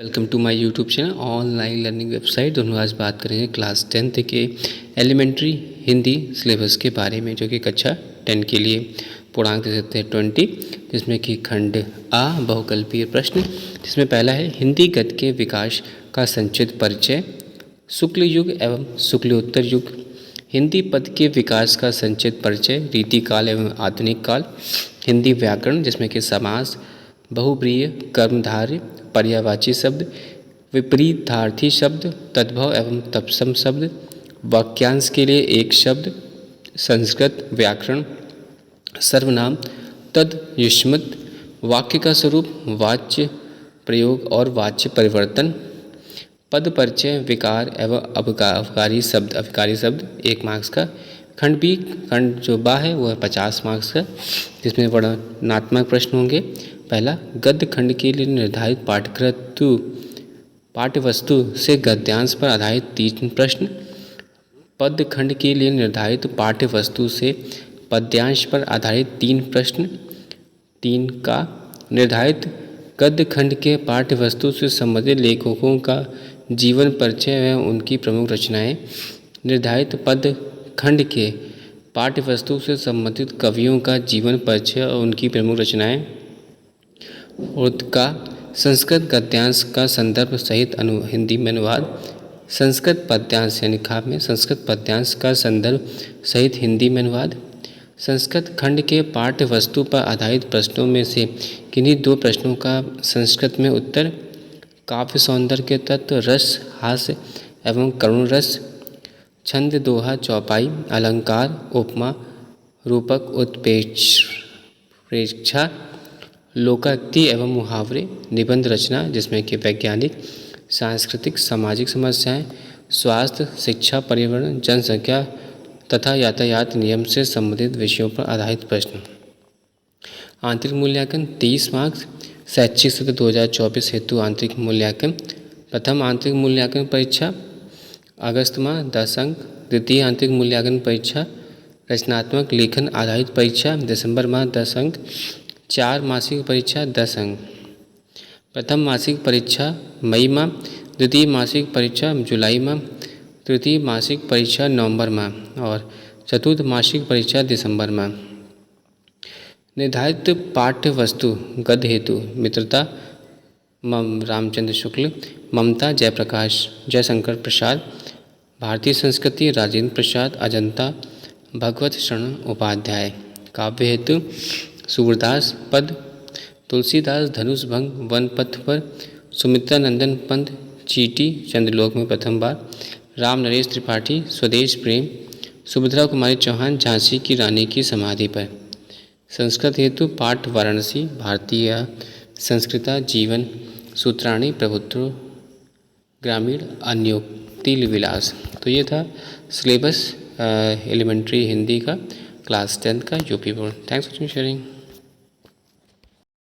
Welcome to my YouTube channel online learning website. दोनों आज बात करेंगे क्लास 10th के एलिमेंट्री हिंदी सिलेबस के बारे में, जो कि कक्षा 10 के लिए पूर्णांक दे सकते हैं 20, जिसमें कि खंड आ बहुकल्पीय प्रश्न, जिसमें पहला है हिंदी गद्य के विकास का संक्षिप्त परिचय, शुक्ल युग एवं शुक्लोत्तर युग, हिंदी पद के विकास का संक्षिप्त परिचय, रीतिकाल एवं आधुनिक काल, हिंदी व्याकरण जिसमें कि समास, बहुब्रीहि, कर्मधारय, पर्यायवाची शब्द, विपरीतार्थी शब्द, तद्भव एवं तत्सम शब्द, वाक्यांश के लिए एक शब्द, संस्कृत व्याकरण, सर्वनाम, तद युष्मत, वाक्य का स्वरूप, वाच्य प्रयोग और वाच्य परिवर्तन, पद परिचय, विकार एवं अवकारी शब्द 1 मार्क्स का। खंड बी, खंड जो बा है वो है 50 मार्क्स का, जिसमें वर्णनात्मक प्रश्न होंगे। पहला, गद्य खंड के लिए निर्धारित पाठ्यवस्तु से गद्यांश पर आधारित 3 प्रश्न, पद खंड के लिए निर्धारित पाठ्यवस्तु से पद्यांश पर आधारित 3 प्रश्न। 3 का, निर्धारित गद्य खंड के पाठ्यवस्तु से संबंधित लेखकों का जीवन परिचय एवं उनकी प्रमुख रचनाएं, निर्धारित पद खंड के पाठ्यवस्तु से संबंधित कवियों का जीवन परिचय और उनकी प्रमुख रचनाएं, और का संस्कृत गद्यांश का संदर्भ सहित हिंदी में अनुवाद, संस्कृत पद्यांश यानी खाप में संस्कृत पद्यांश का संदर्भ सहित हिंदी में अनुवाद, संस्कृत खंड के पाठ्यवस्तु पर आधारित प्रश्नों में से किन्हीं 2 प्रश्नों का संस्कृत में उत्तर, काव्य सौंदर्य के तत्व, रस, हास्य एवं करुण रस, छंद, दोहा, चौपाई, अलंकार, उपमा, रूपक, उत्प्रेक्षा, लोकोक्ति एवं मुहावरे, निबंध रचना जिसमें कि वैज्ञानिक, सांस्कृतिक, सामाजिक समस्याएं, स्वास्थ्य, शिक्षा, पर्यावरण, जनसंख्या तथा यातायात नियम से संबंधित विषयों पर आधारित प्रश्न। आंतरिक मूल्यांकन 30 मार्क्स। शैक्षिक सत्र 2024 हेतु आंतरिक मूल्यांकन, प्रथम आंतरिक मूल्यांकन परीक्षा अगस्त माह 10 अंक, द्वितीय आंतरिक मूल्यांकन परीक्षा रचनात्मक लेखन आधारित परीक्षा दिसंबर माह 10 अंक, 4 मासिक परीक्षा 10 अंक, प्रथम मासिक परीक्षा मई माह, द्वितीय मासिक परीक्षा जुलाई माह, तृतीय मासिक परीक्षा नवंबर माह और चतुर्थ मासिक परीक्षा दिसंबर माह। निर्धारित पाठ्य वस्तु गद्य हेतु मित्रता रामचंद्र शुक्ल, ममता जयप्रकाश जयशंकर प्रसाद, भारतीय संस्कृति राजेंद्र प्रसाद अजंता, भगवत शरण उपाध्याय। काव्य हेतु सूरदास पद, तुलसीदास धनुष भंग, वन पथ पर, सुमित्रा नंदन पंत, चीटी चंद्रलोक में प्रथम बार, राम नरेश त्रिपाठी स्वदेश प्रेम, सुभद्रा कुमारी चौहान झांसी की रानी की समाधि पर। संस्कृत हेतु पाठ वाराणसी, भारतीय संस्कृता जीवन सूत्राणी, प्रभुत्व ग्रामीण, अन्योक्ति विलास। तो ये था सिलेबस एलिमेंट्री हिंदी का क्लास 10 का UP board. Thanks for sharing.